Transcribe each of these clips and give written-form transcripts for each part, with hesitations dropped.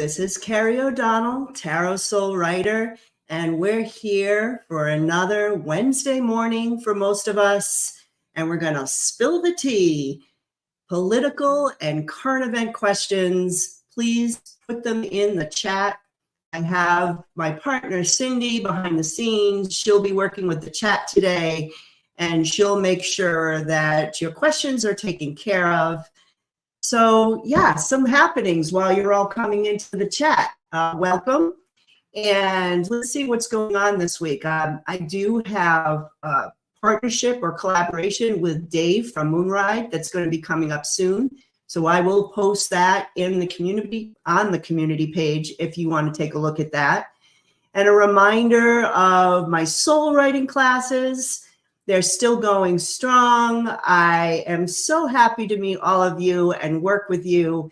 This is Carrie O'Donnell, Tarot Soul Writer, and we're here for another Wednesday morning for most of us, and we're going to spill the tea. Political and current event questions, please put them in the chat. I have my partner, Cindy, behind the scenes. She'll be working with the chat today, and she'll make sure that your questions are taken care of. So yeah, some happenings while you're all coming into the chat. Welcome. And let's see what's going on this week. I do have a partnership or collaboration with Dave from Moonride that's going to be coming up soon. So I will post that in the community, on the community page, if you want to take a look at that. And a reminder of my soul writing classes. They're still going strong. I am so happy to meet all of you and work with you.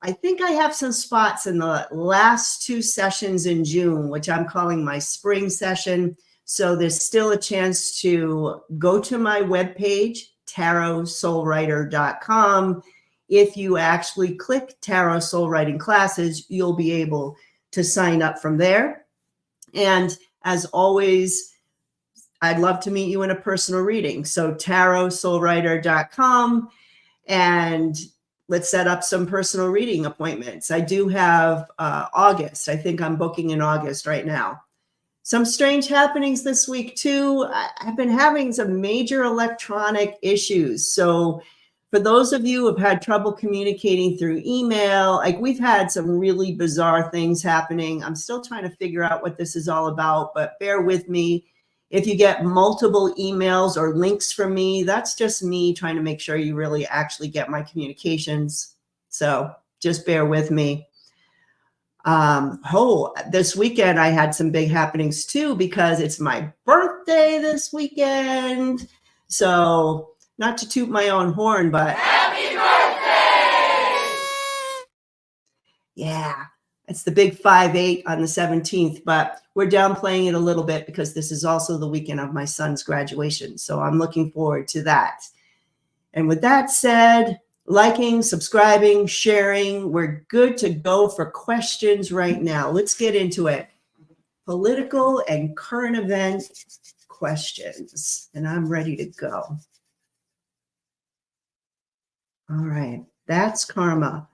I think I have some spots in the last two sessions in June, which I'm calling my spring session. So there's still a chance to go to my webpage, tarotsoulwriter.com. If you actually click Tarot Soul Writing Classes, you'll be able to sign up from there. And as always, I'd love to meet you in a personal reading. So tarotsoulwriter.com, and let's set up some personal reading appointments. I do have August. I think I'm booking in August right now. Some strange happenings this week too. I've been having some major electronic issues. So for those of you who have had trouble communicating through email, like we've had some really bizarre things happening. I'm still trying to figure out what this is all about, but bear with me. If you get multiple emails or links from me, that's just me trying to make sure you really actually get my communications. So just bear with me. This weekend I had some big happenings too, because it's my birthday this weekend. So not to toot my own horn, but happy birthday! Yeah. It's the big 5-8 on the 17th, but we're downplaying it a little bit because this is also the weekend of my son's graduation. So I'm looking forward to that. And with that said, liking, subscribing, sharing, we're good to go for questions right now. Let's get into it. Political and current event questions. And I'm ready to go. All right, that's karma.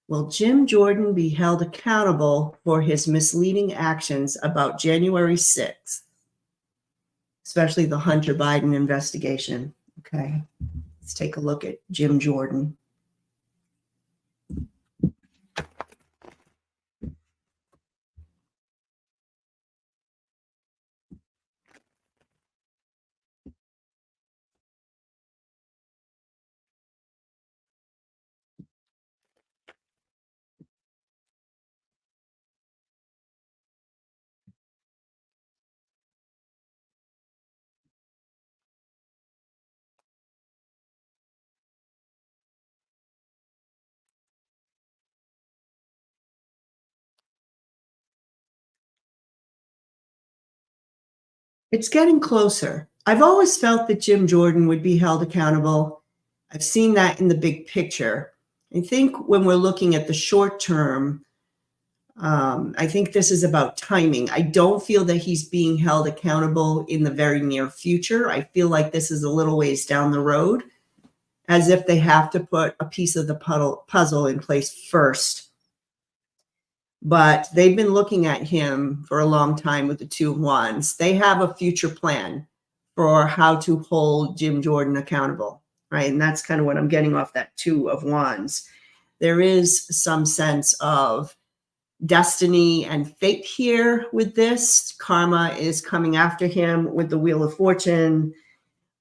Will Jim Jordan be held accountable for his misleading actions about January 6th, especially the Hunter Biden investigation? Okay, let's take a look at Jim Jordan. It's getting closer. I've always felt that Jim Jordan would be held accountable. I've seen that in the big picture. I think when we're looking at the short term, I think this is about timing. I don't feel that he's being held accountable in the very near future. I feel like this is a little ways down the road, as if they have to put a piece of the puzzle in place first. But they've been looking at him for a long time with the Two of Wands. They have a future plan for how to hold Jim Jordan accountable, right? And that's kind of what I'm getting off that Two of Wands. There is some sense of destiny and fate here with this. Karma is coming after him with the Wheel of Fortune.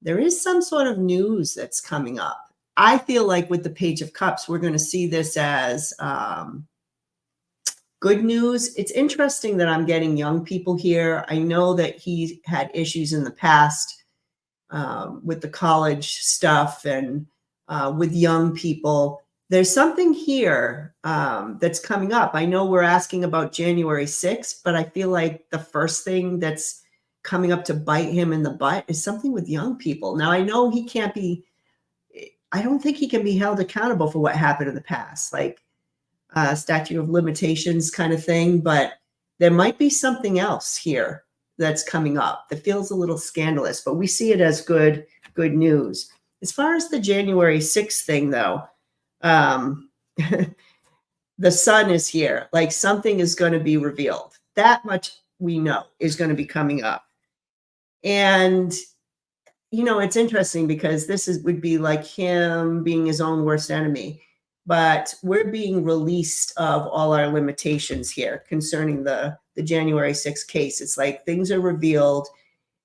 There is some sort of news that's coming up. I feel like with the Page of Cups, we're going to see this as good news. It's interesting that I'm getting young people here. I know that he had issues in the past with the college stuff and with young people. There's something here that's coming up. I know we're asking about January 6th, but I feel like the first thing that's coming up to bite him in the butt is something with young people. Now, I know he can't be, I don't think he can be held accountable for what happened in the past. Like, statute of limitations kind of thing, but there might be something else here that's coming up that feels a little scandalous, but we see it as good news. As far as the January 6th thing, though, the sun is here. Like something is going to be revealed. That much we know is going to be coming up. And it's interesting because would be like him being his own worst enemy. But we're being released of all our limitations here concerning the January 6th case. It's like things are revealed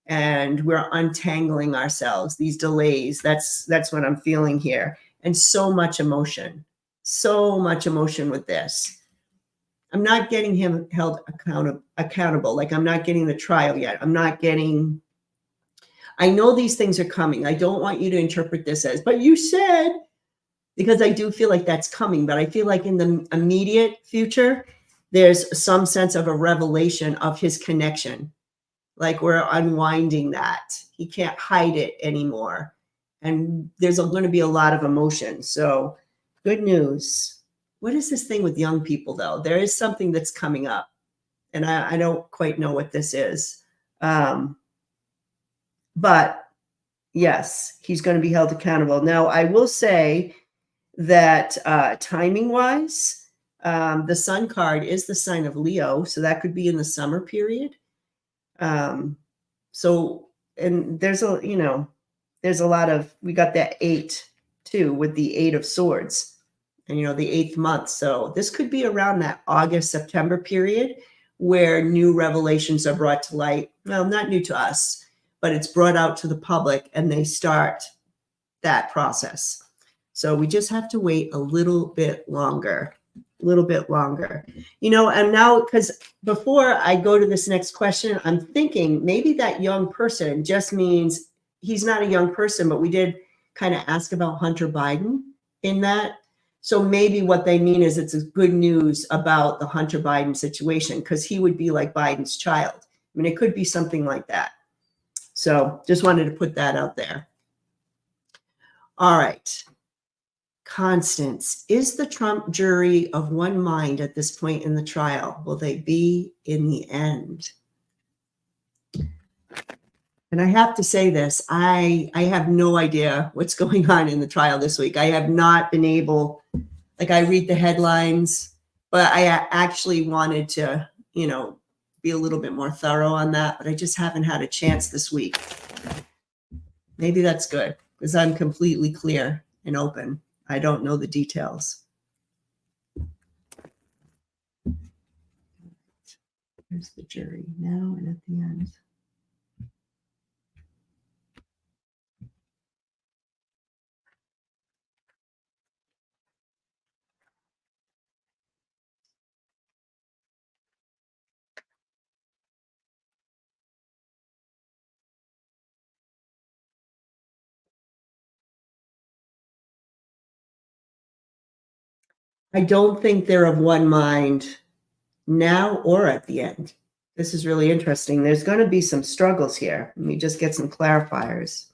and we're untangling ourselves, these delays. That's what I'm feeling here. And so much emotion with this. I'm not getting him held accountable. Like I'm not getting the trial yet. I know these things are coming. I don't want you to interpret this as, but you said, because I do feel like that's coming, but I feel like in the immediate future, there's some sense of a revelation of his connection. Like we're unwinding that. He can't hide it anymore. And there's going to be a lot of emotion. So good news. What is this thing with young people, though? There is something that's coming up. And I don't quite know what this is. But yes, he's going to be held accountable. Now, I will say that timing-wise, the sun card is the sign of Leo, so that could be in the summer period. So, and there's a lot of, we got that 8 too with the 8 of Swords, and the 8th month. So this could be around that August, September period where new revelations are brought to light. Well, not new to us, but it's brought out to the public and they start that process. So we just have to wait a little bit longer. And now, because before I go to this next question, I'm thinking maybe that young person just means he's not a young person, but we did kind of ask about Hunter Biden in that. So maybe what they mean is it's good news about the Hunter Biden situation because he would be like Biden's child. I mean, it could be something like that. So just wanted to put that out there. All right. Constance, is the Trump jury of one mind at this point in the trial? Will they be in the end? And I have to say this, I have no idea what's going on in the trial this week. I have not been able, I read the headlines, but I actually wanted to, be a little bit more thorough on that, but I just haven't had a chance this week. Maybe that's good because I'm completely clear and open. I don't know the details. Here's the jury now and at the end. I don't think they're of one mind now or at the end. This is really interesting. There's going to be some struggles here. Let me just get some clarifiers.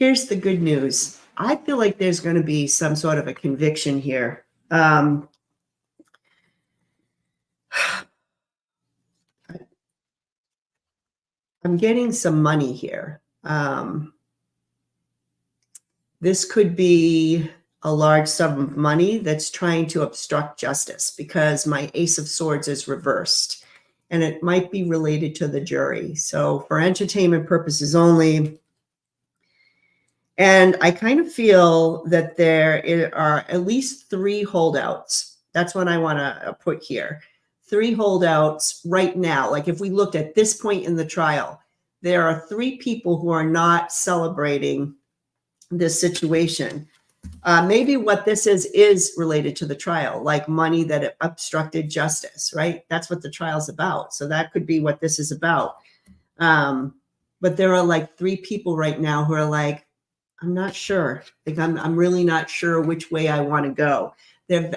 Here's the good news. I feel like there's going to be some sort of a conviction here. I'm getting some money here. This could be a large sum of money that's trying to obstruct justice because my Ace of Swords is reversed and it might be related to the jury. So for entertainment purposes only. And I kind of feel that there are at least 3 holdouts. That's what I want to put here. 3 holdouts right now. Like if we looked at this point in the trial, there are 3 people who are not celebrating this situation. Maybe what this is related to the trial, like money that obstructed justice, right? That's what the trial's about. So that could be what this is about. But there are like 3 people right now who are like, I'm not sure. Like I'm really not sure which way I want to go.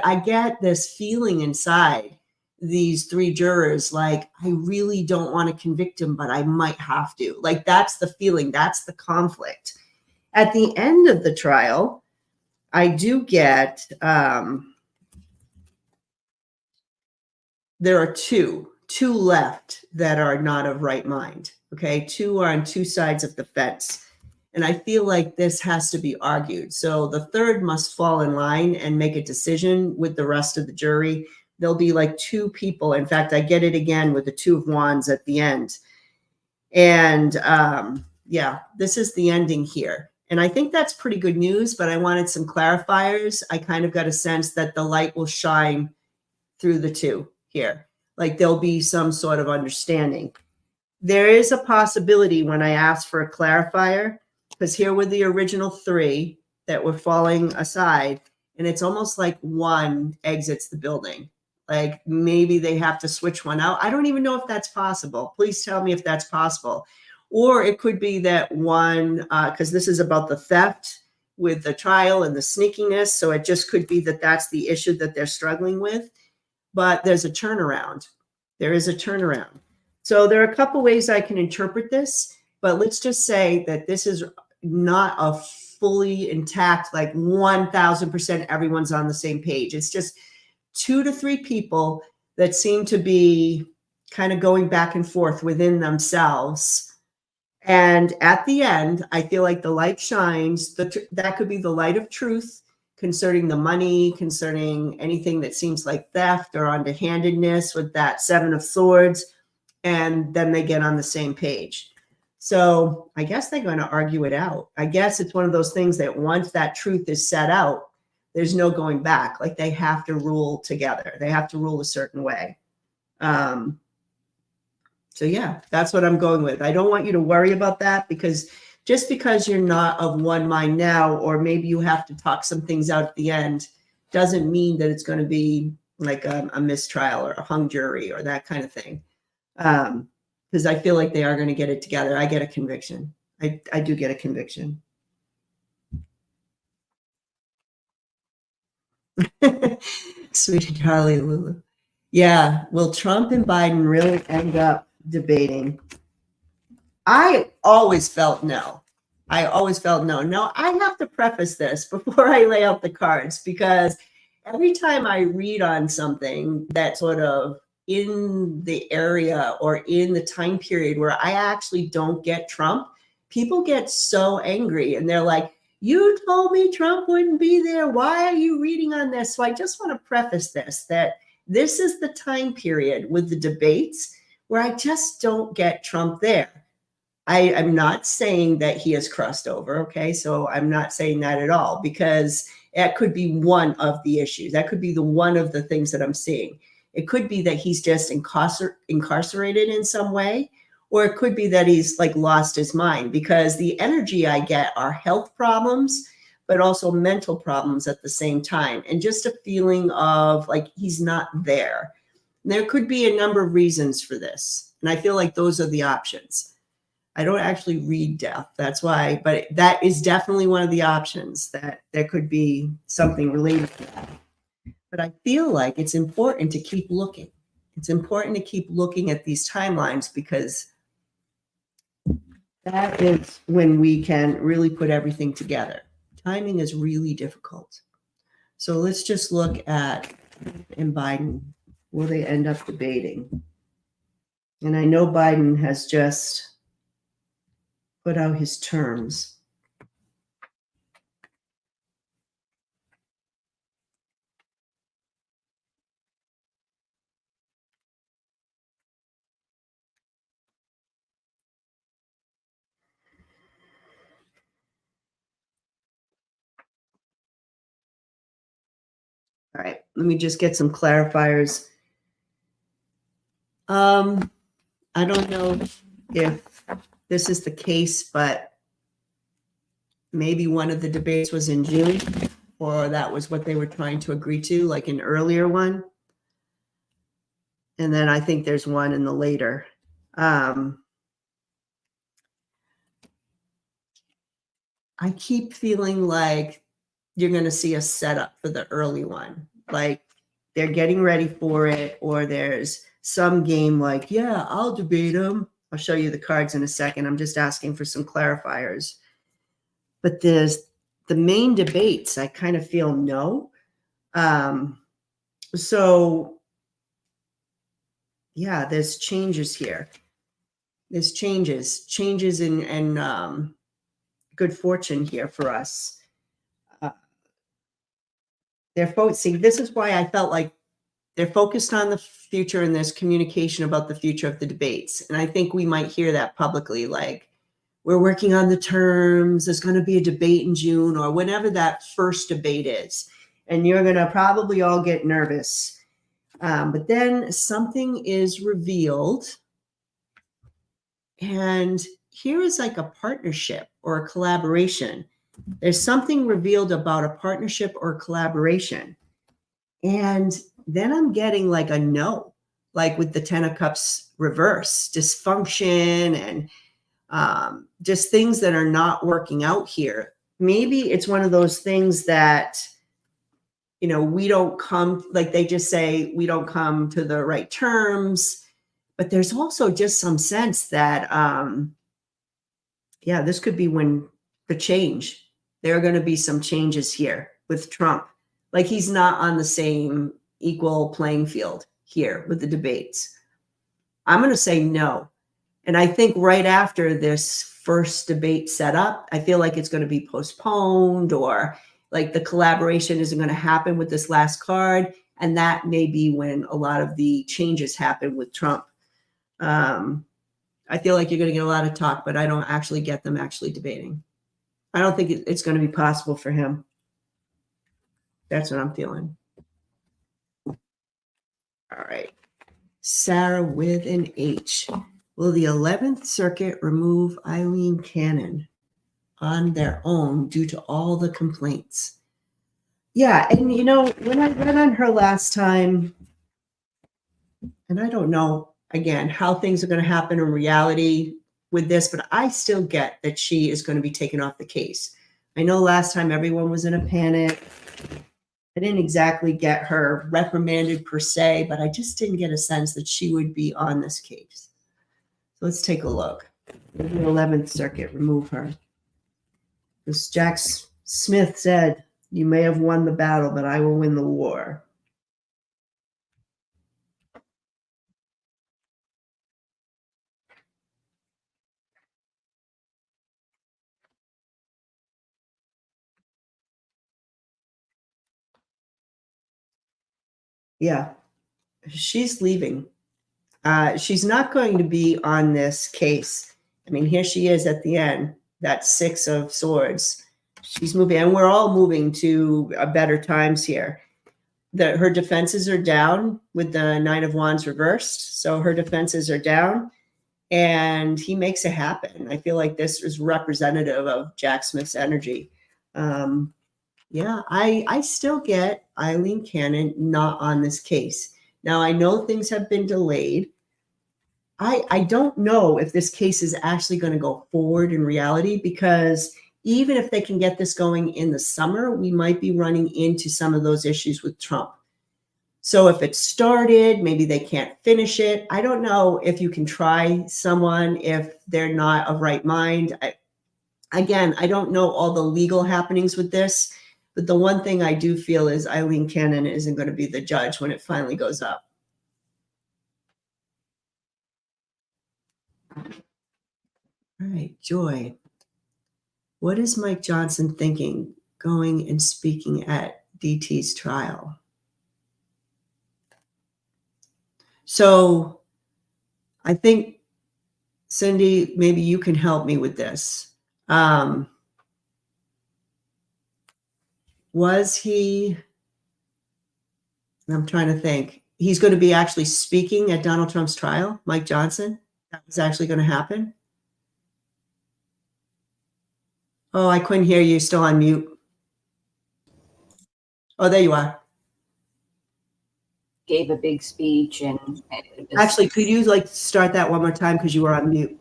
I get this feeling inside these 3 jurors, like I really don't want to convict him, but I might have to. Like that's the feeling. That's the conflict. At the end of the trial, I do get, there are two left that are not of right mind. Okay. Two are on two sides of the fence. And I feel like this has to be argued. So the third must fall in line and make a decision with the rest of the jury. There'll be like two people. In fact, I get it again with the Two of Wands at the end. And yeah, this is the ending here. And I think that's pretty good news, but I wanted some clarifiers. I kind of got a sense that the light will shine through the two here. Like there'll be some sort of understanding. There is a possibility when I asked for a clarifier, because here were the original three that were falling aside, and it's almost like one exits the building. Like maybe they have to switch one out. I don't even know if that's possible. Please tell me if that's possible. Or it could be that one, because this is about the theft with the trial and the sneakiness. So it just could be that that's the issue that they're struggling with. But there's a turnaround. There is a turnaround. So there are a couple ways I can interpret this, but let's just say that this is not a fully intact, like 1000% everyone's on the same page. It's just 2 to 3 people that seem to be kind of going back and forth within themselves. And at the end, I feel like the light shines. That could be the light of truth concerning the money, concerning anything that seems like theft or underhandedness with that 7 of Swords. And then they get on the same page. So I guess they're going to argue it out. I guess it's one of those things that once that truth is set out, there's no going back. Like they have to rule together. They have to rule a certain way. So yeah, that's what I'm going with. I don't want you to worry about that, because just because you're not of one mind now, or maybe you have to talk some things out at the end, doesn't mean that it's going to be like a mistrial or a hung jury or that kind of thing. Because I feel like they are going to get it together. I get a conviction. I do get a conviction. Sweet Charlie Lulu. Yeah. Will Trump and Biden really end up debating? I always felt no. I always felt no. Now, I have to preface this before I lay out the cards, because every time I read on something that sort of in the area or in the time period where I actually don't get Trump, people get so angry and they're like, you told me Trump wouldn't be there. Why are you reading on this? So I just want to preface this, that this is the time period with the debates where I just don't get Trump there. I'm not saying that he has crossed over. Okay. So I'm not saying that at all, because that could be one of the issues. That could be the one of the things that I'm seeing. It could be that he's just incarcerated in some way, or it could be that he's like lost his mind, because the energy I get are health problems, but also mental problems at the same time. And just a feeling of like he's not there. And there could be a number of reasons for this. And I feel like those are the options. I don't actually read death. That's why, but that is definitely one of the options, that there could be something related to that. But I feel like it's important to keep looking. It's important to keep looking at these timelines, because that is when we can really put everything together. Timing is really difficult. So let's just look at in Biden. Will they end up debating? And I know Biden has just put out his terms. All right, let me just get some clarifiers. I don't know if this is the case, but maybe one of the debates was in June, or that was what they were trying to agree to, like an earlier one. And then I think there's one in the later. I keep feeling like you're going to see a setup for the early one. Like they're getting ready for it, or there's some game like, yeah, I'll debate him. I'll show you the cards in a second. I'm just asking for some clarifiers. But there's the main debates, I kind of feel no. So yeah, there's changes here. There's changes and good fortune here for us. See, this is why I felt like they're focused on the future and there's communication about the future of the debates. And I think we might hear that publicly, like, we're working on the terms, there's going to be a debate in June or whenever that first debate is. And you're going to probably all get nervous. But then something is revealed. And here is like a partnership or a collaboration. There's something revealed about a partnership or collaboration. And then I'm getting like a no, like with the 10 of Cups reverse, dysfunction and just things that are not working out here. Maybe it's one of those things that, we don't come, like they just say, we don't come to the right terms. But there's also just some sense that, this could be when the change, there are going to be some changes here with Trump. Like he's not on the same equal playing field here with the debates. I'm going to say no. And I think right after this first debate set up, I feel like it's going to be postponed or like the collaboration isn't going to happen with this last card. And that may be when a lot of the changes happen with Trump. I feel like you're going to get a lot of talk, but I don't actually get them actually debating. I don't think it's going to be possible for him. That's what I'm feeling. All right. Sarah with an H. Will the 11th Circuit remove Eileen Cannon on their own due to all the complaints? Yeah, and when I read on her last time, and I don't know, again, how things are going to happen in reality with this, but I still get that she is going to be taken off the case. I know last time everyone was in a panic. I didn't exactly get her reprimanded per se, but I just didn't get a sense that she would be on this case. So let's take a look. The 11th Circuit, remove her. As Jack Smith said, you may have won the battle, but I will win the war. Yeah, she's leaving. She's not going to be on this case. I mean, here she is at the end, that 6 of Swords. She's moving, and we're all moving to better times here. Her defenses are down with the 9 of Wands reversed. So her defenses are down, and he makes it happen. I feel like this is representative of Jack Smith's energy. I still get Eileen Cannon not on this case. Now, I know things have been delayed. I don't know if this case is actually going to go forward in reality, because even if they can get this going in the summer, we might be running into some of those issues with Trump. So if it started, maybe they can't finish it. I don't know if you can try someone if they're not of right mind. I don't know all the legal happenings with this, but the one thing I do feel is Eileen Cannon isn't going to be the judge when it finally goes up. All right, Joy. What is Mike Johnson thinking going and speaking at DT's trial? So I think, Cindy, maybe you can help me with this. Was he, I'm trying to think, he's going to be actually speaking at Donald Trump's trial, Mike Johnson? That was actually going to happen? Oh, I couldn't hear you. Still on mute. Oh, there you are. Gave a big speech and actually, could you start that one more time because you were on mute?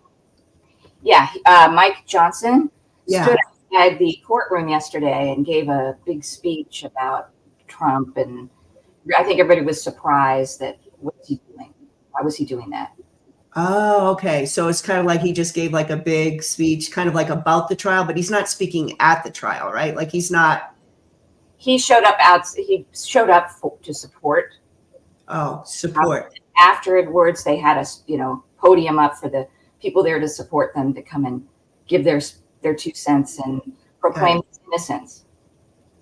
Yeah, Mike Johnson stood outside the courtroom yesterday and gave a big speech about Trump, and I think everybody was surprised that what was he doing? Why was he doing that? Oh, okay. So it's kind of like he just gave like a big speech, kind of like about the trial, but he's not speaking at the trial, right? Like he's not. He showed up to support. Support. Afterwards, they had a podium up for the people there to support them to come and give their 2 cents and proclaim his innocence.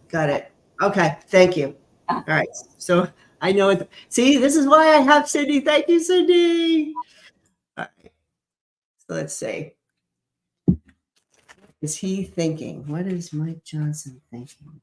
Got it. Okay. Thank you. Uh, All right. So I know it. See, this is why I have Cindy. Thank you, Cindy. All right. So let's see. Is he thinking? What is Mike Johnson thinking?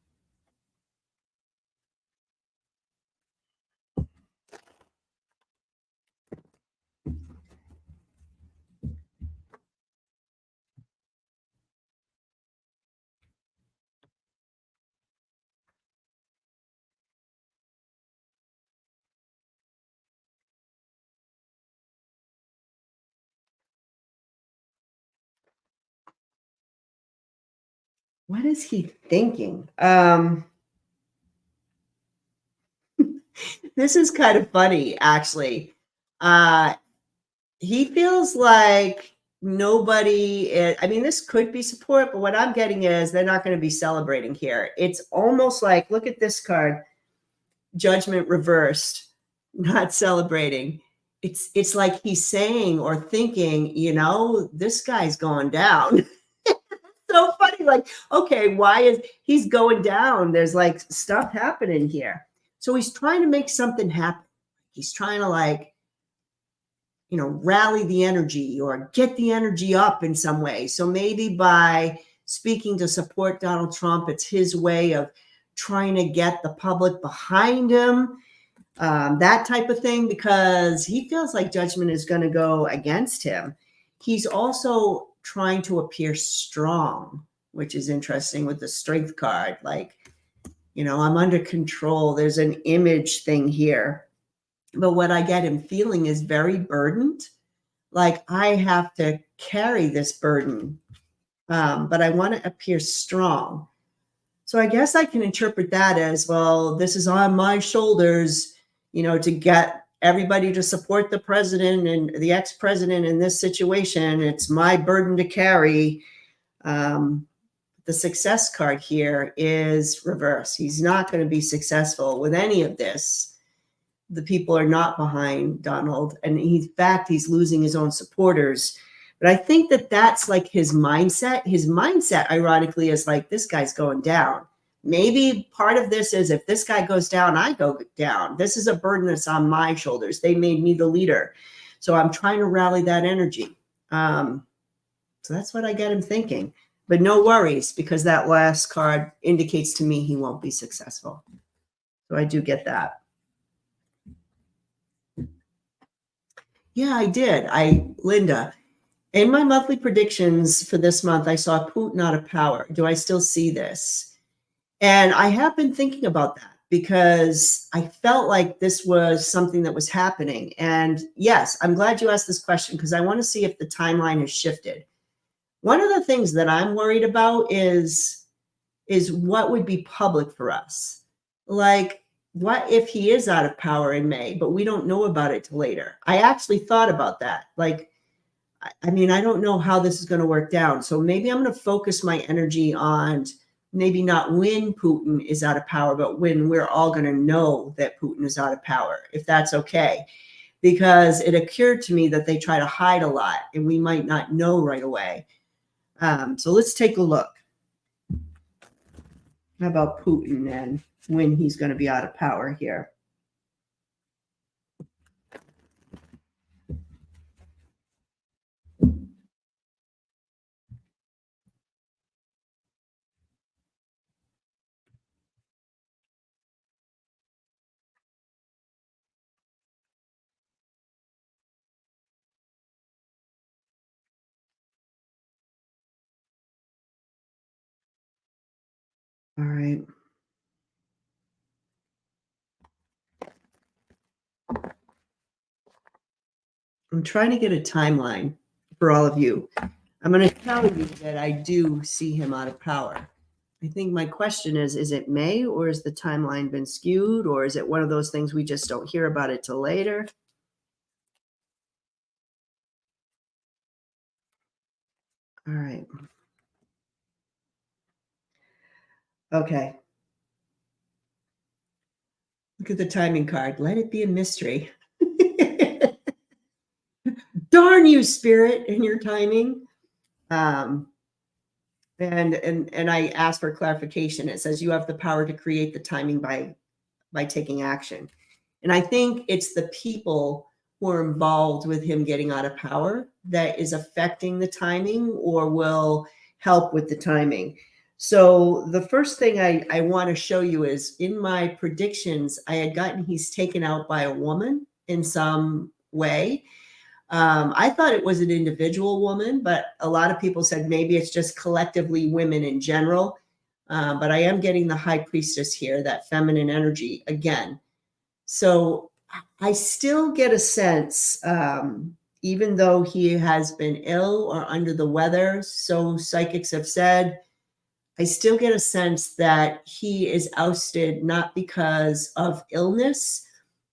What is he thinking? This is kind of funny, actually. He feels like I mean, this could be support, but what I'm getting is they're not going to be celebrating here. It's almost like, look at this card, judgment reversed, not celebrating. It's like he's saying or thinking, this guy's going down. So funny. Like, okay, why is he's going down? There's like stuff happening here. So he's trying to make something happen. He's trying to rally the energy or get the energy up in some way. So maybe by speaking to support Donald Trump, it's his way of trying to get the public behind him, that type of thing, because he feels like judgment is going to go against him. He's also trying to appear strong, which is interesting with the strength card. Like, I'm under control. There's an image thing here. But what I get him feeling is very burdened. Like I have to carry this burden, but I want to appear strong. So I guess I can interpret that as, well, this is on my shoulders, to get everybody to support the president and the ex-president in this situation. It's my burden to carry. The success card here is reverse. He's not going to be successful with any of this. The people are not behind Donald. And in fact, he's losing his own supporters. But I think that that's like his mindset. His mindset, ironically, is like, this guy's going down. Maybe part of this is, if this guy goes down, I go down. This is a burden that's on my shoulders. They made me the leader. So I'm trying to rally that energy. So that's what I get him thinking. But no worries, because that last card indicates to me he won't be successful. So I do get that. Yeah, I did. Linda, in my monthly predictions for this month, I saw Putin out of power. Do I still see this? And I have been thinking about that because I felt like this was something that was happening. And yes, I'm glad you asked this question, because I want to see if the timeline has shifted. One of the things that I'm worried about is what would be public for us. Like, what if he is out of power in May, but we don't know about it till later? I actually thought about that. Like, I mean, I don't know how this is going to work down. So maybe I'm going to focus my energy on maybe not when Putin is out of power, but when we're all going to know that Putin is out of power, if that's okay. Because it occurred to me that they try to hide a lot and we might not know right away. So let's take a look. How about Putin and when he's going to be out of power here? All right. I'm trying to get a timeline for all of you. I'm going to tell you that I do see him out of power. I think my question is it May, or has the timeline been skewed, or is it one of those things we just don't hear about it till later? All right. Okay. Look at the timing card. Let it be a mystery. Darn you, Spirit, and your timing. And I asked for clarification. It says you have the power to create the timing by taking action. And I think it's the people who are involved with him getting out of power that is affecting the timing or will help with the timing. So the first thing I want to show you is in my predictions, I had gotten he's taken out by a woman in some way. I thought it was an individual woman, but a lot of people said maybe it's just collectively women in general. But I am getting the high priestess here, that feminine energy again. So I still get a sense, even though he has been ill or under the weather, so psychics have said, I still get a sense that he is ousted not because of illness,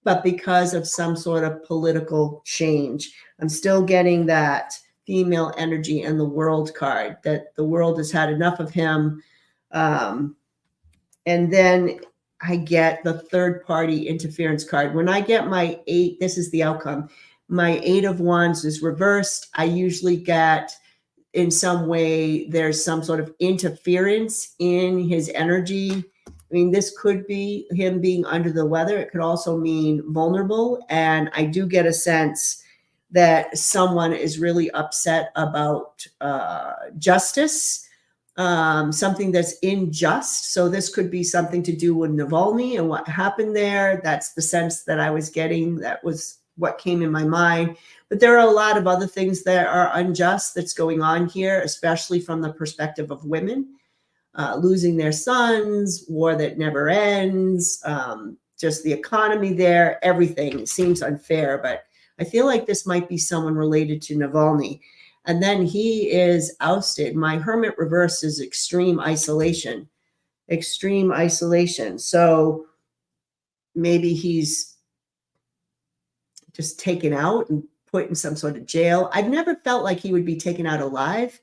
but because of some sort of political change. I'm still getting that female energy and the world card, that the world has had enough of him. And then I get the third party interference card. When I get my 8, this is the outcome. My 8 of Wands is reversed. I usually get in some way, there's some sort of interference in his energy. I mean, this could be him being under the weather. It could also mean vulnerable. And I do get a sense that someone is really upset about justice, something that's unjust. So this could be something to do with Navalny and what happened there. That's the sense that I was getting. That was what came in my mind. But there are a lot of other things that are unjust that's going on here, especially from the perspective of women, losing their sons, war that never ends, just the economy there, everything. It seems unfair, but I feel like this might be someone related to Navalny. And then he is ousted. My hermit reverse is extreme isolation, extreme isolation. So maybe he's just taken out and put in some sort of jail. I've never felt like he would be taken out alive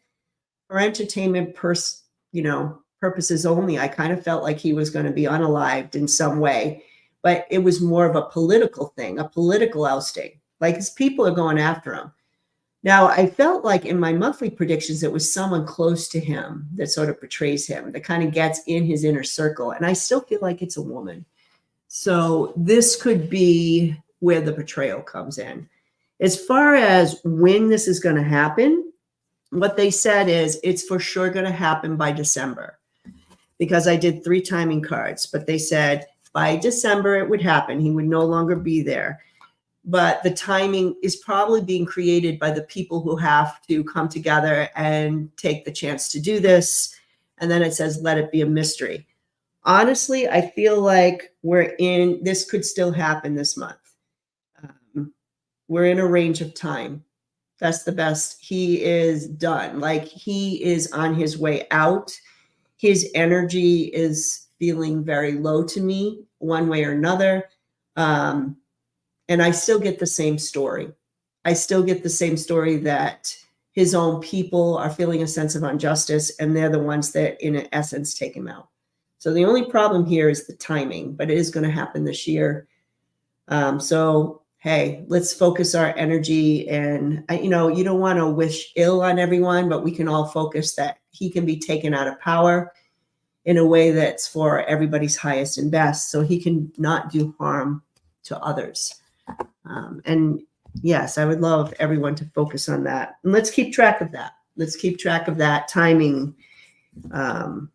for entertainment purposes only. I kind of felt like he was going to be unalived in some way, but it was more of a political thing, a political ousting. Like his people are going after him. Now, I felt like in my monthly predictions, it was someone close to him that sort of portrays him, that kind of gets in his inner circle. And I still feel like it's a woman. So this could be where the betrayal comes in. As far as when this is going to happen, what they said is it's for sure going to happen by December, because I did 3 timing cards, but they said by December it would happen. He would no longer be there. But the timing is probably being created by the people who have to come together and take the chance to do this. And then it says, let it be a mystery. Honestly, I feel like this could still happen this month. We're in a range of time. That's the best. He is done. Like he is on his way out. His energy is feeling very low to me one way or another. And I still get the same story. I still get the same story that his own people are feeling a sense of injustice, and they're the ones that, in essence, take him out. So the only problem here is the timing, but it is going to happen this year. So, hey, let's focus our energy. And, you don't want to wish ill on everyone, but we can all focus that he can be taken out of power in a way that's for everybody's highest and best, so he can not do harm to others. And yes, I would love everyone to focus on that. And let's keep track of that. Let's keep track of that timing. I'm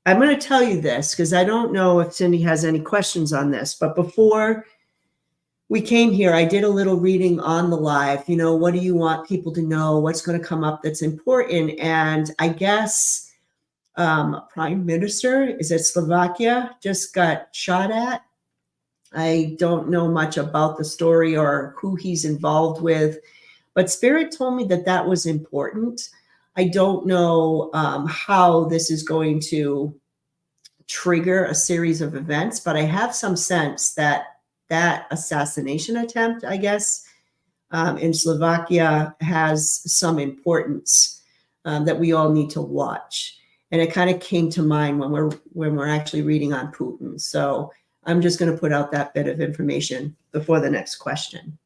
going to tell you this because I don't know if Cindy has any questions on this, but before we came here, I did a little reading on the live. What do you want people to know? What's going to come up that's important? And I guess Prime Minister, is it Slovakia, just got shot at. I don't know much about the story or who he's involved with, but Spirit told me that that was important. I don't know how this is going to trigger a series of events, but I have some sense that assassination attempt, I guess, in Slovakia has some importance. that we all need to watch. And it kind of came to mind when we're actually reading on Putin. So I'm just going to put out that bit of information before the next question.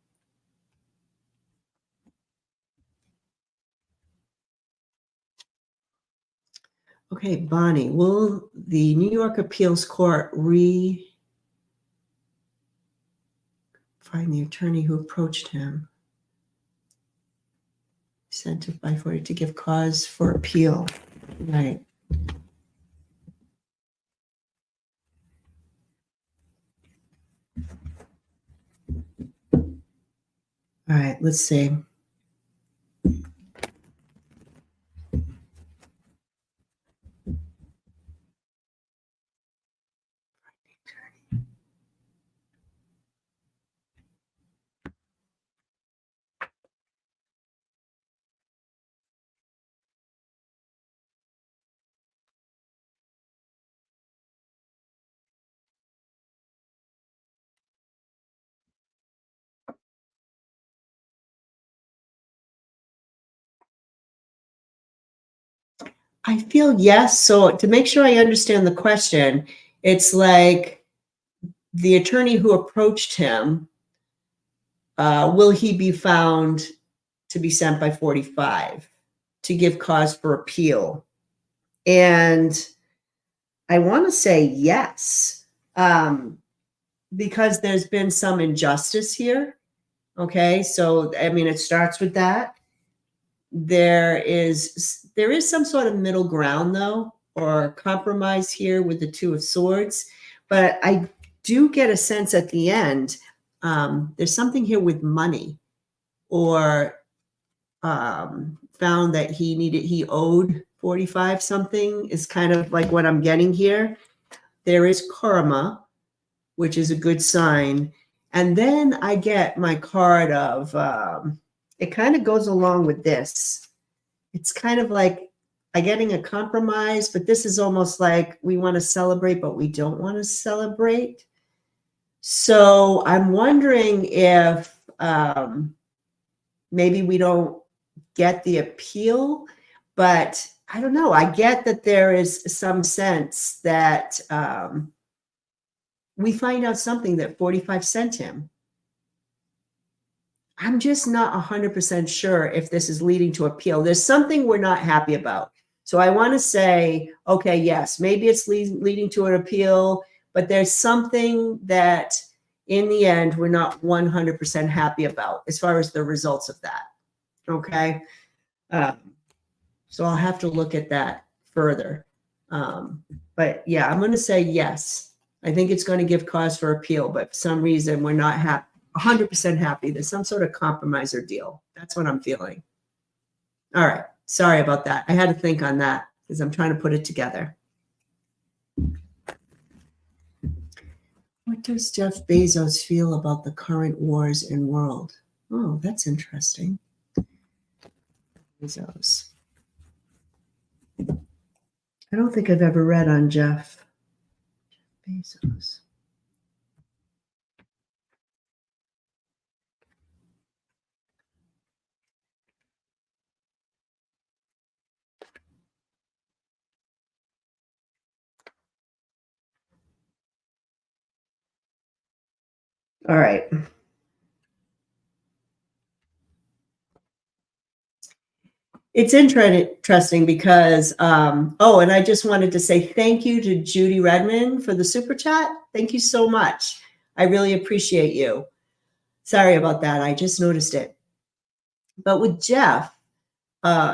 Okay, Bonnie, will the New York Appeals Court find the attorney who approached him sent it by 40 to give cause for appeal? Right. All right, let's see. I feel yes. So to make sure I understand the question, it's like the attorney who approached him, will he be found to be sent by 45 to give cause for appeal? And I want to say yes, because there's been some injustice here. Okay, so I mean, it starts with that. There is some sort of middle ground, though, or compromise here with the Two of Swords. But I do get a sense at the end, there's something here with money, or found that he owed 45 something, is kind of like what I'm getting here. There is karma, which is a good sign. And then I get my card of, it kind of goes along with this. It's kind of like I'm getting a compromise, but this is almost like we want to celebrate, but we don't want to celebrate. So I'm wondering if maybe we don't get the appeal, but I don't know. I get that there is some sense that we find out something that 45 sent him. I'm just not 100% sure if this is leading to appeal. There's something we're not happy about. So I want to say, okay, yes, maybe it's leading to an appeal, but there's something that in the end, we're not 100% happy about as far as the results of that. Okay. So I'll have to look at that further. But yeah, I'm going to say yes. I think it's going to give cause for appeal, but for some reason we're not 100% happy. There's some sort of compromise or deal. That's what I'm feeling. All right. Sorry about that. I had to think on that because I'm trying to put it together. What does Jeff Bezos feel about the current wars in world? Oh, that's interesting. Bezos. I don't think I've ever read on Jeff Bezos. All right. It's interesting because, and I just wanted to say thank you to Judy Redmond for the super chat. Thank you so much. I really appreciate you. Sorry about that. I just noticed it. But with Jeff,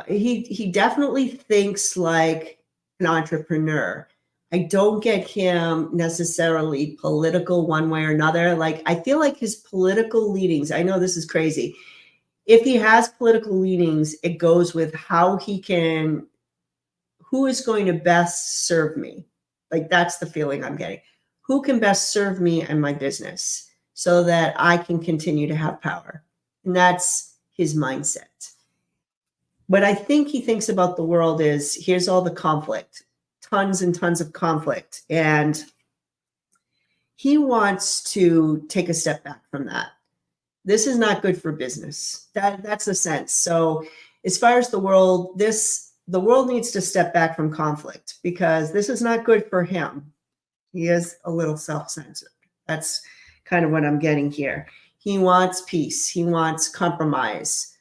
he definitely thinks like an entrepreneur. I don't get him necessarily political one way or another. Like, I feel like his political leanings, I know this is crazy. If he has political leanings, it goes with who is going to best serve me. Like, that's the feeling I'm getting. Who can best serve me and my business so that I can continue to have power? And that's his mindset. What I think he thinks about the world is, here's all the conflict, tons and tons of conflict. And he wants to take a step back from that. This is not good for business. That's the sense. So as far as the world, this the world needs to step back from conflict because this is not good for him. He is a little self-centered. That's kind of what I'm getting here. He wants peace. He wants compromise,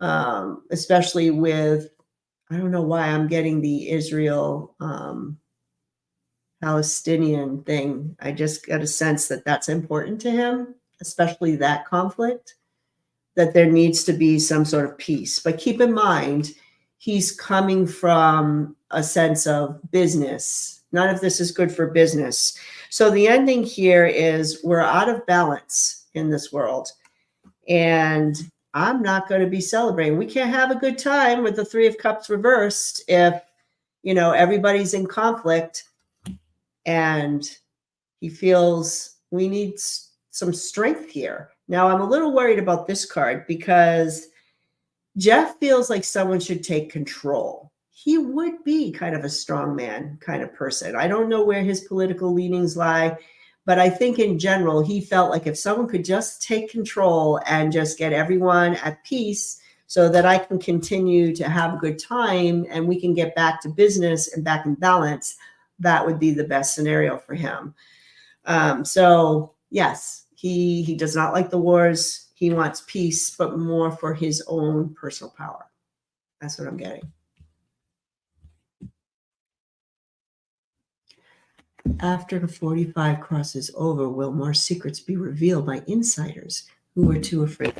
especially with, I don't know why I'm getting the Israel Palestinian thing. I just get a sense that that's important to him, especially that conflict, that there needs to be some sort of peace. But keep in mind, he's coming from a sense of business. None of this is good for business. So the ending here is we're out of balance in this world. And I'm not going to be celebrating. We can't have a good time with the Three of Cups reversed if, everybody's in conflict and he feels we need some strength here. Now, I'm a little worried about this card because Jeff feels like someone should take control. He would be kind of a strongman kind of person. I don't know where his political leanings lie, but I think in general, he felt like if someone could just take control and just get everyone at peace so that I can continue to have a good time and we can get back to business and back in balance, that would be the best scenario for him. So yes, he does not like the wars. He wants peace, but more for his own personal power. That's what I'm getting. After the 45 crosses over, will more secrets be revealed by insiders who were too afraid?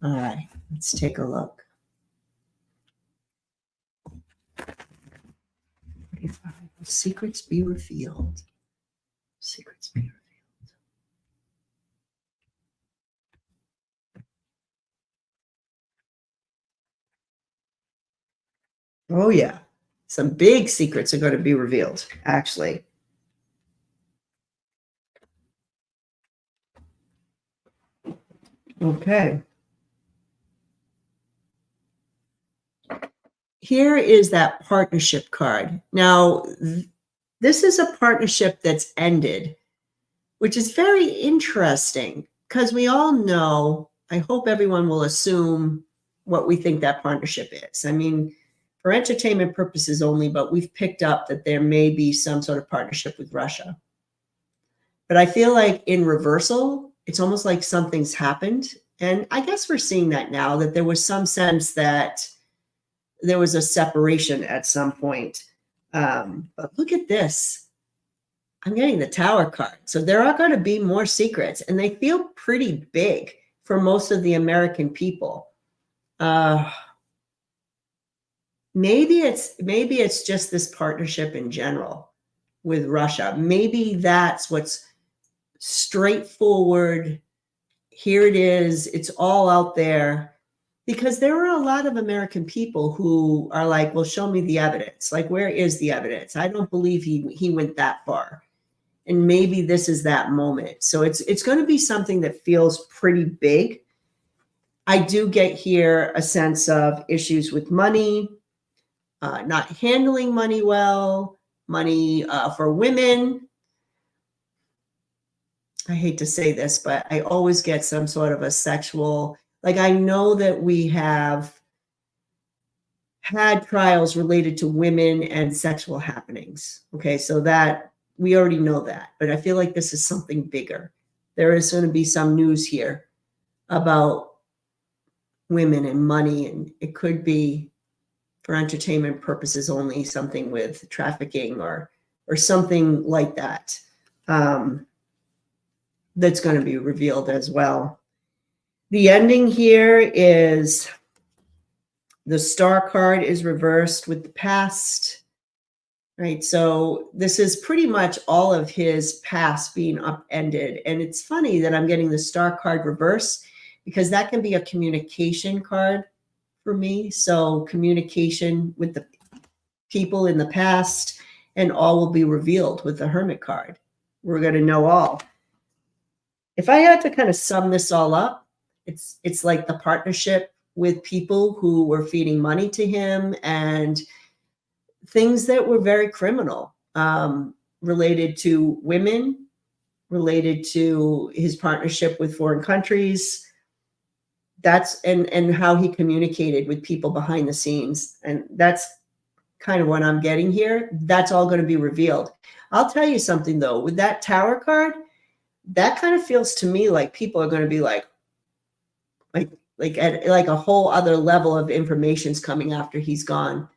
All right, let's take a look. 45. Will secrets be revealed? Secrets be revealed. Oh, yeah. Some big secrets are going to be revealed, actually. Okay. Here is that partnership card. Now, this is a partnership that's ended, which is very interesting because we all know, I hope everyone will assume what we think that partnership is. I mean, for entertainment purposes only, but we've picked up that there may be some sort of partnership with Russia. But I feel like in reversal, it's almost like something's happened. And I guess we're seeing that now, that there was some sense that there was a separation at some point. But look at this. I'm getting the Tower card. So there are going to be more secrets, and they feel pretty big for most of the American people. Maybe it's just this partnership in general with Russia. Maybe that's what's straightforward. Here it is. It's all out there. Because there are a lot of American people who are like, well, show me the evidence. Like, where is the evidence? I don't believe he went that far. And maybe this is that moment. So it's going to be something that feels pretty big. I do get here a sense of issues with money, not handling money well, money for women. I hate to say this, but I always get some sort of a sexual, like I know that we have had trials related to women and sexual happenings. Okay, so that we already know that, but I feel like this is something bigger. There is going to be some news here about women and money, and it could be for entertainment purposes only, something with trafficking or something like that. That's going to be revealed as well. The ending here is the Star card is reversed with the past, right? So this is pretty much all of his past being upended. And it's funny that I'm getting the Star card reversed because that can be a communication card for me. So communication with the people in the past, and all will be revealed with the Hermit card. We're going to know all. If I had to kind of sum this all up, it's like the partnership with people who were feeding money to him and things that were very criminal, related to women, related to his partnership with foreign countries. that's and how he communicated with people behind the scenes. And that's kind of what I'm getting here. That's all going to be revealed. I'll tell you something though, with that tower card, that kind of feels to me like people are going to be like at like a whole other level of information's coming after he's gone,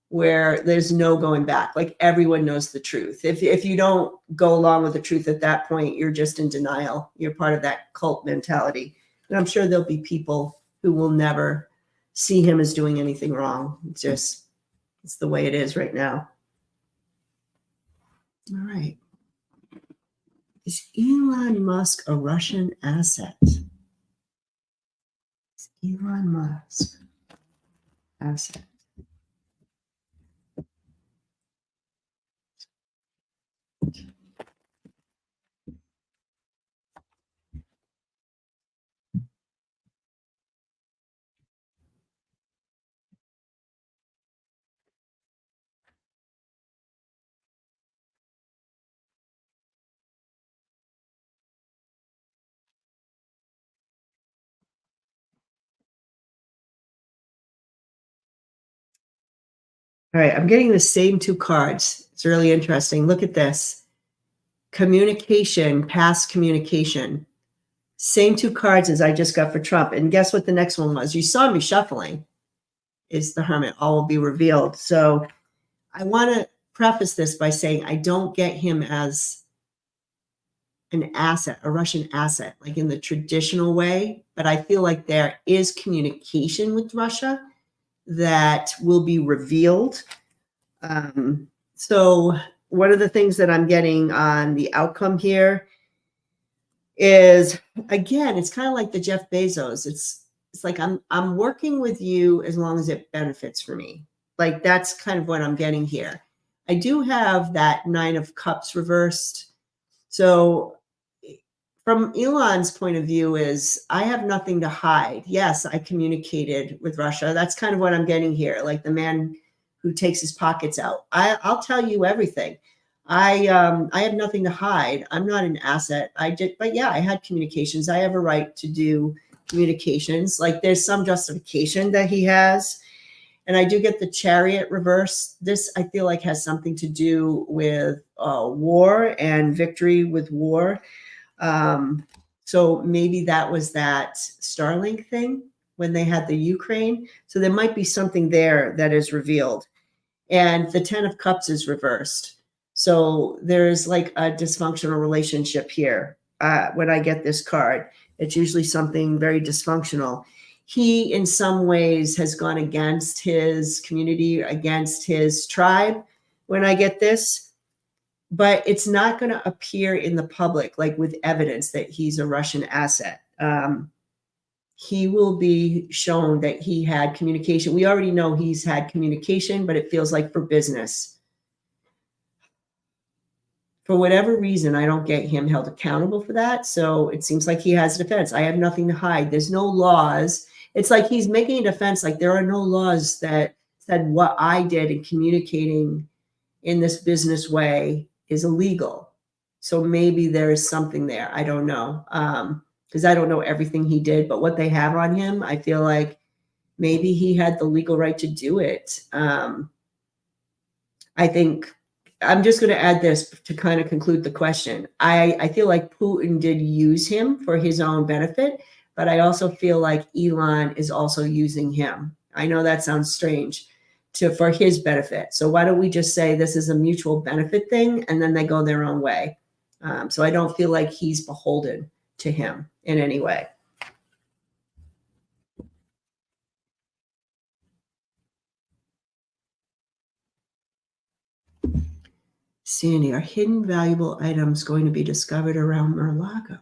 where there's no going back. Like everyone knows the truth. If you don't go along with the truth at that point, you're just in denial. You're part of that cult mentality. And I'm sure there'll be people who will never see him as doing anything wrong. It's the way it is right now. All right. Is Elon Musk a Russian asset? Is Elon Musk asset? All right, I'm getting the same two cards. It's really interesting. Look at this. Communication, past communication. Same two cards as I just got for Trump. And guess what the next one was? You saw me shuffling. Is the Hermit. All will be revealed. So I want to preface this by saying I don't get him as an asset, a Russian asset, like in the traditional way. But I feel like there is communication with Russia that will be revealed. So one of the things that I'm getting on the outcome here is, again, it's kind of like the Jeff Bezos. It's like I'm working with you as long as it benefits for me. Like that's kind of what I'm getting here. I do have that 9 of Cups reversed. So from Elon's point of view is I have nothing to hide. Yes, I communicated with Russia. That's kind of what I'm getting here. Like the man who takes his pockets out. I'll tell you everything. I have nothing to hide. I'm not an asset. But yeah, I had communications. I have a right to do communications. Like there's some justification that he has. And I do get the Chariot reverse. This I feel like has something to do with war and victory with war. So maybe that was that Starlink thing when they had the Ukraine. So there might be something there that is revealed. And the 10 of Cups is reversed. So there's like a dysfunctional relationship here. When I get this card, it's usually something very dysfunctional. He, in some ways, has gone against his community, against his tribe when I get this. But it's not going to appear in the public, like with evidence that he's a Russian asset. He will be shown that he had communication. We already know he's had communication, but it feels like for business. For whatever reason, I don't get him held accountable for that. So it seems like he has a defense. I have nothing to hide. There's no laws. It's like he's making a defense like there are no laws that said what I did in communicating in this business way is illegal. So maybe there is something there. I don't know. Because I don't know everything he did, but what they have on him, I feel like maybe he had the legal right to do it. I think I'm just going to add this to kind of conclude the question. I feel like Putin did use him for his own benefit, but I also feel like Elon is also using him. I know that sounds strange for his benefit. So why don't we just say this is a mutual benefit thing and then they go their own way. So I don't feel like he's beholden to him in any way. Sandy, are hidden valuable items going to be discovered around Mar-a-Lago?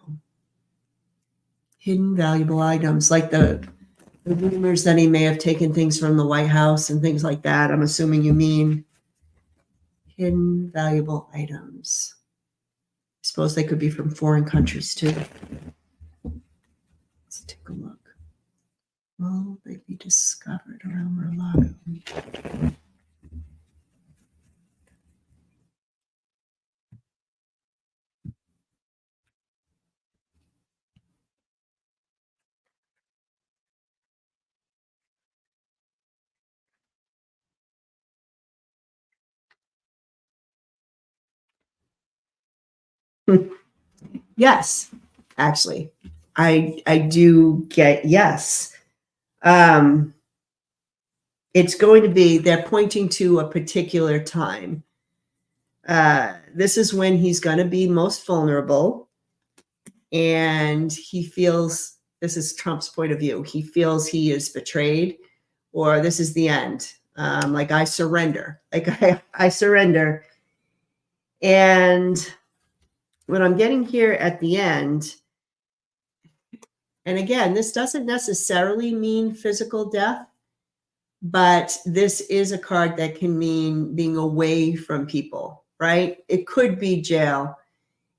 Hidden valuable items, like the rumors that he may have taken things from the White House and things like that. I'm assuming you mean hidden valuable items. I suppose they could be from foreign countries too. Let's take a look. Will they be discovered around Mar-a-Lago? Yes, actually, I do get yes. It's going to be, they're pointing to a particular time. This is when he's going to be most vulnerable, and he feels, this is Trump's point of view, he feels he is betrayed, or this is the end. Like, I surrender, like I surrender. And what I'm getting here at the end, and again, this doesn't necessarily mean physical death, but this is a card that can mean being away from people, right? It could be jail.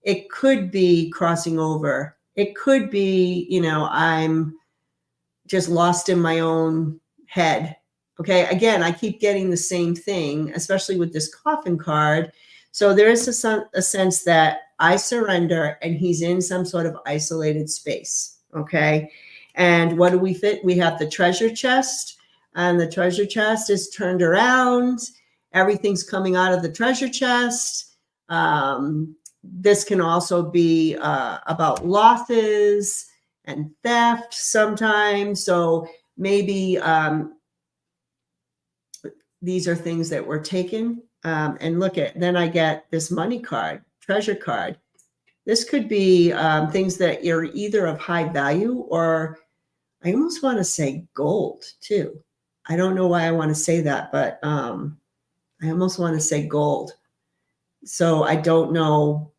It could be crossing over. It could be, I'm just lost in my own head. Okay. Again, I keep getting the same thing, especially with this coffin card. So there is a sense that I surrender and he's in some sort of isolated space. Okay. And what do we fit? We have the treasure chest, and the treasure chest is turned around. Everything's coming out of the treasure chest. This can also be about losses and theft sometimes. So maybe these are things that were taken. And look at, then I get this money card, treasure card. This could be things that are either of high value, or I almost want to say gold too. I don't know why I want to say that, but I almost want to say gold. So I don't know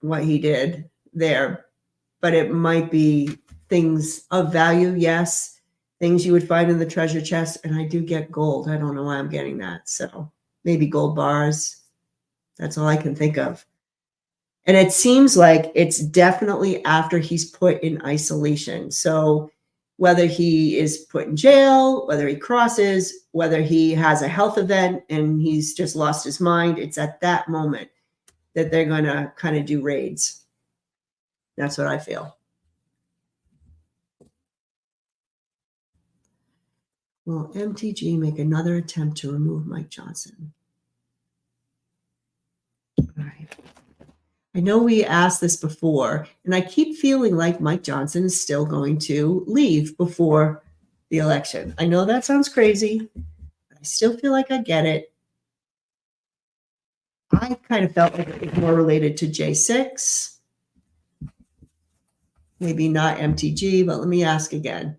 what he did there, but it might be things of value. Yes. Things you would find in the treasure chest. And I do get gold. I don't know why I'm getting that. So maybe gold bars. That's all I can think of. And it seems like it's definitely after he's put in isolation. So whether he is put in jail, whether he crosses, whether he has a health event and he's just lost his mind, it's at that moment that they're going to kind of do raids. That's what I feel. Will MTG make another attempt to remove Mike Johnson? All right. I know we asked this before, and I keep feeling like Mike Johnson is still going to leave before the election. I know that sounds crazy, but I still feel like I get it. I kind of felt like it was more related to J6. Maybe not MTG, but let me ask again.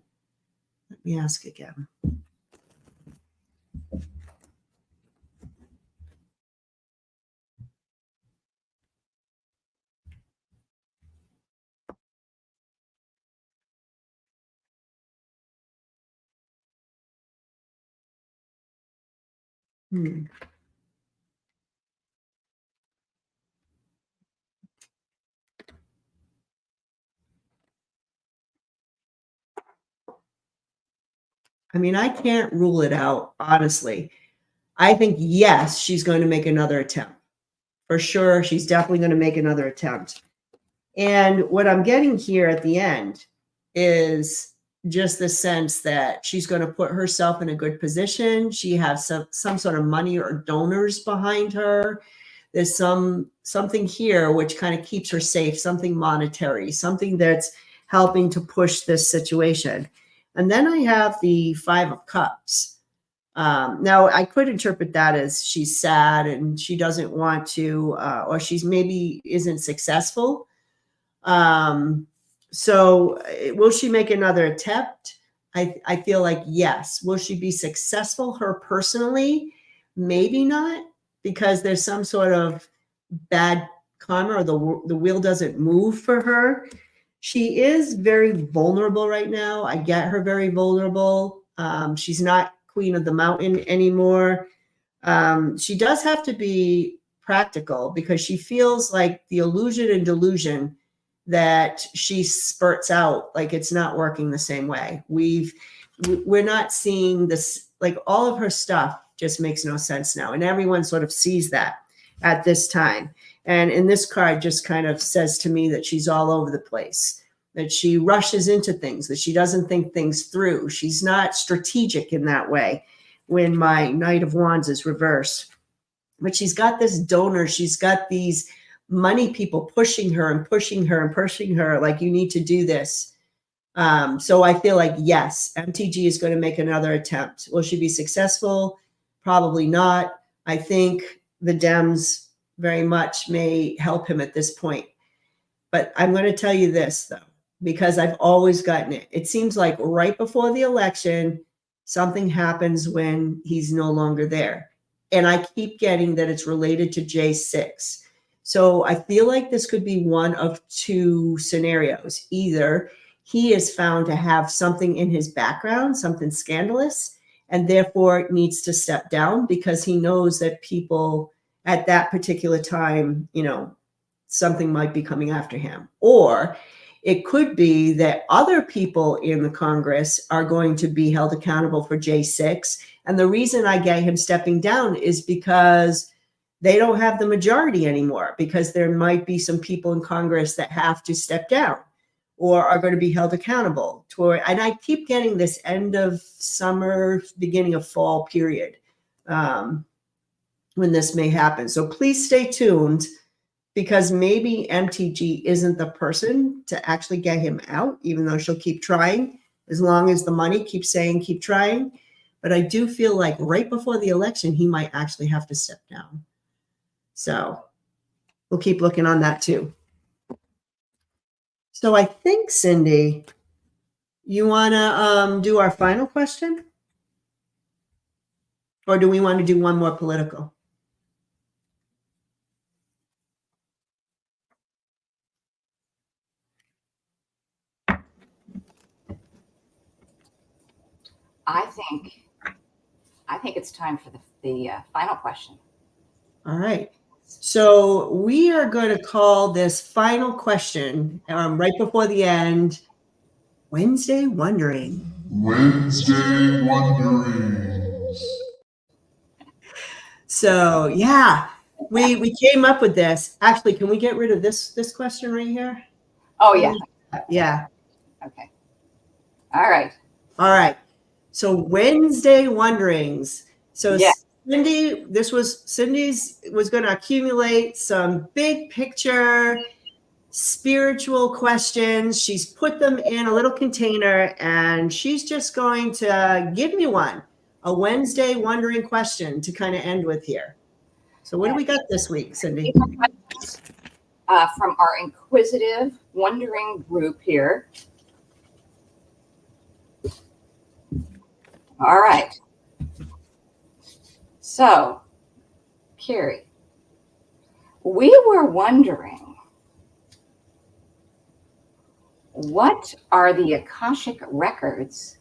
I mean, I can't rule it out, honestly. I think, yes, she's going to make another attempt. For sure, she's definitely going to make another attempt. And what I'm getting here at the end is just the sense that she's going to put herself in a good position. She has some sort of money or donors behind her. There's something here which kind of keeps her safe, something monetary, something that's helping to push this situation. And then I have the 5 of Cups. Now, I could interpret that as she's sad and she doesn't want to, or she's maybe isn't successful. So will she make another attempt? I feel like yes. Will she be successful, her personally? Maybe not, because there's some sort of bad karma, or the wheel doesn't move for her. She is very vulnerable right now. I get her very vulnerable. She's not queen of the mountain anymore. She does have to be practical, because she feels like the illusion and delusion that she spurts out, like it's not working the same way. We're not seeing this, like all of her stuff just makes no sense now. And everyone sort of sees that at this time. And in this card just kind of says to me that she's all over the place, that she rushes into things, that she doesn't think things through. She's not strategic in that way when my Knight of Wands is reversed. But she's got this donor. She's got these money people pushing her and pushing her and pushing her, like, you need to do this. So I feel like, yes, MTG is going to make another attempt. Will she be successful? Probably not. I think the Dems very much may help him at this point. But I'm going to tell you this, though, because I've always gotten it. It seems like right before the election, something happens when he's no longer there. And I keep getting that it's related to J6. So I feel like this could be one of two scenarios. Either he is found to have something in his background, something scandalous, and therefore needs to step down because he knows that people at that particular time, something might be coming after him. Or it could be that other people in the Congress are going to be held accountable for J6. And the reason I get him stepping down is because they don't have the majority anymore, because there might be some people in Congress that have to step down or are going to be held accountable. And I keep getting this end of summer, beginning of fall period when this may happen. So please stay tuned, because maybe MTG isn't the person to actually get him out, even though she'll keep trying, as long as the money keeps saying keep trying. But I do feel like right before the election, he might actually have to step down. So we'll keep looking on that too. So I think, Cindy, you want to do our final question? Or do we want to do one more political? I think it's time for the final question. All right. So we are going to call this final question right before the end, Wednesday Wonderings. Wednesday Wonderings. So yeah, we came up with this. Actually, can we get rid of this question right here? Oh yeah. Yeah. Okay. All right. So Wednesday Wonderings. So yeah. Cindy, Cindy's was going to accumulate some big picture spiritual questions. She's put them in a little container, and she's just going to give me a Wednesday Wondering question to kind of end with here. So what do we got this week, Cindy? From our inquisitive, wondering group here. All right. So, Carrie, we were wondering, what are the Akashic records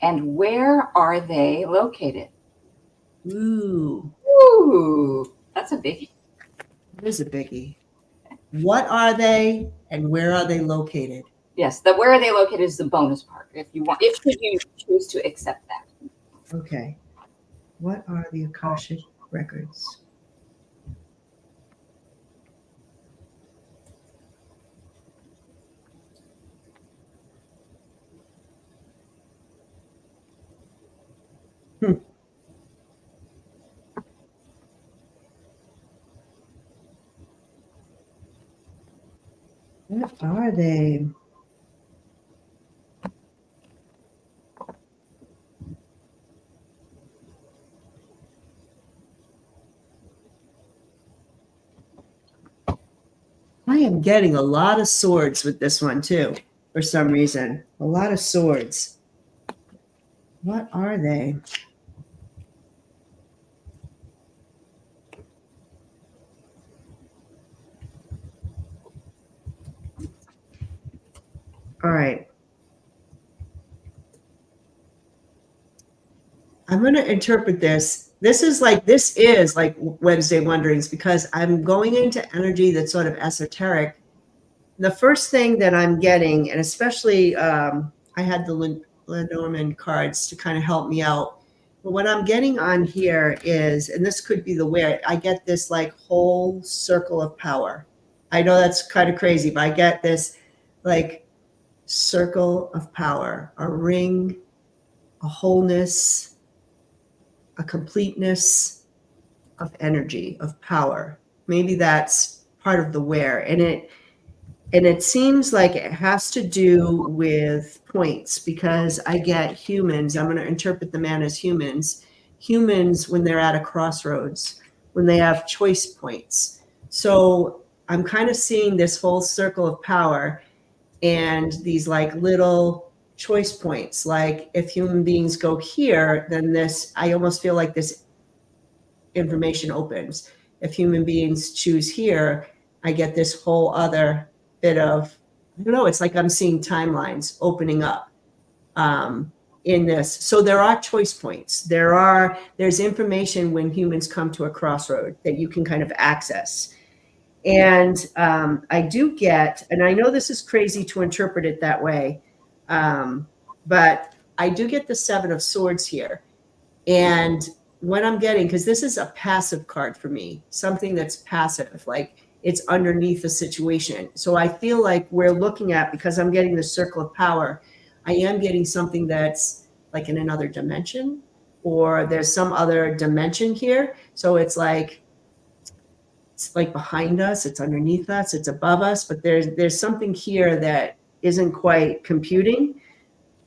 and where are they located? Ooh, that's a biggie. It is a biggie. What are they and where are they located? Yes, the where are they located is the bonus part. If you choose to accept that. Okay. What are the Akashic records? What are they? I am getting a lot of swords with this one too, for some reason. A lot of swords. What are they? All right. I'm going to interpret this. This is like Wednesday Wonderings, because I'm going into energy that's sort of esoteric. The first thing that I'm getting, and especially I had the Lenormand cards to kind of help me out. But what I'm getting on here is, and this could be the way I get this like whole circle of power. I know that's kind of crazy, but I get this like circle of power, a ring, a wholeness, a completeness of energy, of power. Maybe that's part of the where, and it seems like it has to do with points, because I get humans, I'm going to interpret the man as humans when they're at a crossroads, when they have choice points. So I'm kind of seeing this whole circle of power and these like little choice points. Like if human beings go here, then this, I almost feel like this information opens. If human beings choose here, I get this whole other bit of, I don't know, it's like I'm seeing timelines opening up in this. So there are choice points. There's information when humans come to a crossroad that you can kind of access. And I do get, and I know this is crazy to interpret it that way, but I do get the Seven of Swords here. And what I'm getting, because this is a passive card for me, something that's passive, like it's underneath the situation. So I feel like we're looking at, because I'm getting the circle of power, I am getting something that's like in another dimension, or there's some other dimension here. So it's like behind us, it's underneath us, it's above us, but there's something here that isn't quite computing.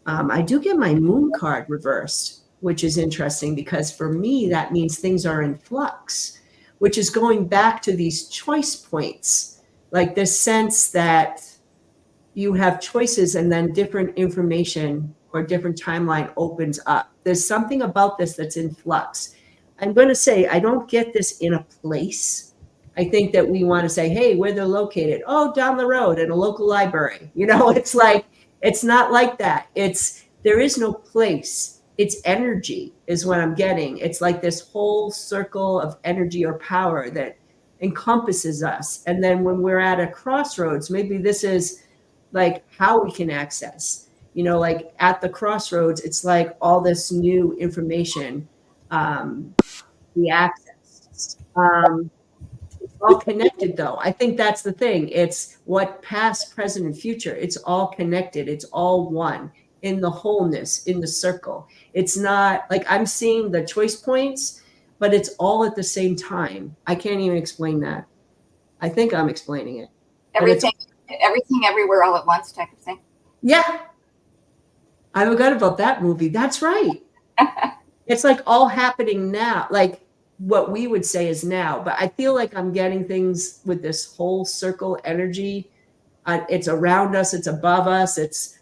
I do get my moon card reversed, which is interesting, because for me, that means things are in flux, which is going back to these choice points, like this sense that you have choices and then different information or different timeline opens up. There's something about this that's in flux. I'm going to say, I don't get this in a place. I think that we want to say, hey, where they're located. Oh, down the road at a local library. You know, it's like, it's not like that. There is no place. It's energy is what I'm getting. It's like this whole circle of energy or power that encompasses us. And then when we're at a crossroads, maybe this is like how we can access, you know, like at the crossroads, it's like all this new information, the access. It's all connected though. I think that's the thing. It's what past, present, and future. It's all connected. It's all one in the wholeness, in the circle. It's not like I'm seeing the choice points, but it's all at the same time. I can't even explain that. I think I'm explaining it. Everything, everywhere, all at once type of thing. Yeah. I forgot about that movie. That's right. It's like all happening now, like what we would say is now. But I feel like I'm getting things with this whole circle energy. It's around us. It's above us. It's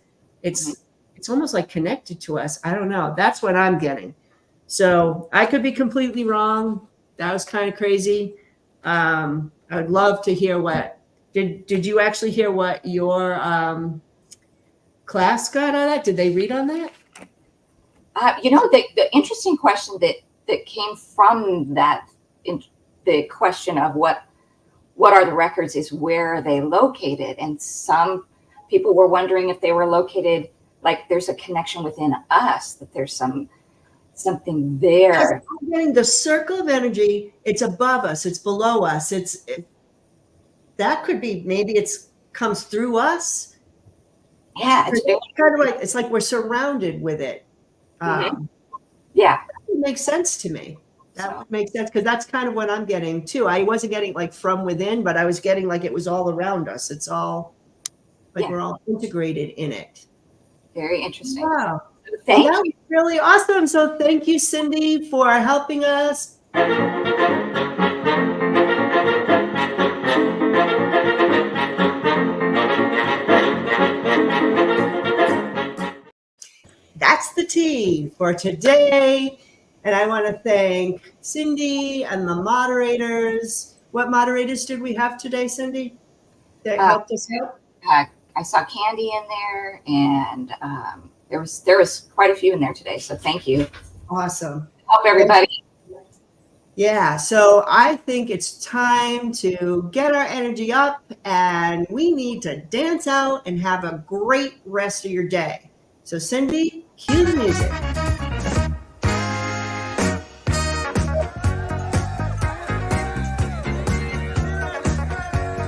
almost like connected to us. I don't know. That's what I'm getting. So I could be completely wrong. That was kind of crazy. I would love to hear what, did you actually hear what your class got on that? Did they read on that? You know, the interesting question that came from that, the question of what are the records is where are they located? And some people were wondering if they were located, like there's a connection within us, that there's something there. I'm getting the circle of energy. It's above us. It's below us. That could be, maybe it's comes through us. Yeah, it's kind of like, it's like we're surrounded with it. Yeah, it makes sense to me. That would make sense, because that's kind of what I'm getting too. I wasn't getting like from within, but I was getting like it was all around us. It's all like we're all integrated in it. Very interesting. Wow. Thank you. That was really awesome. So thank you, Cindy, for helping us. That's the tea for today. And I want to thank Cindy and the moderators. What moderators did we have today, Cindy, that helped us out? I saw Candy in there, and there was quite a few in there today. So thank you. Awesome. Help everybody. Yeah, so I think it's time to get our energy up, and we need to dance out and have a great rest of your day. So Cindy, cue the music.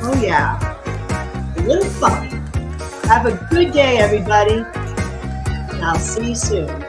Oh yeah, a little fun. Have a good day, everybody. And I'll see you soon.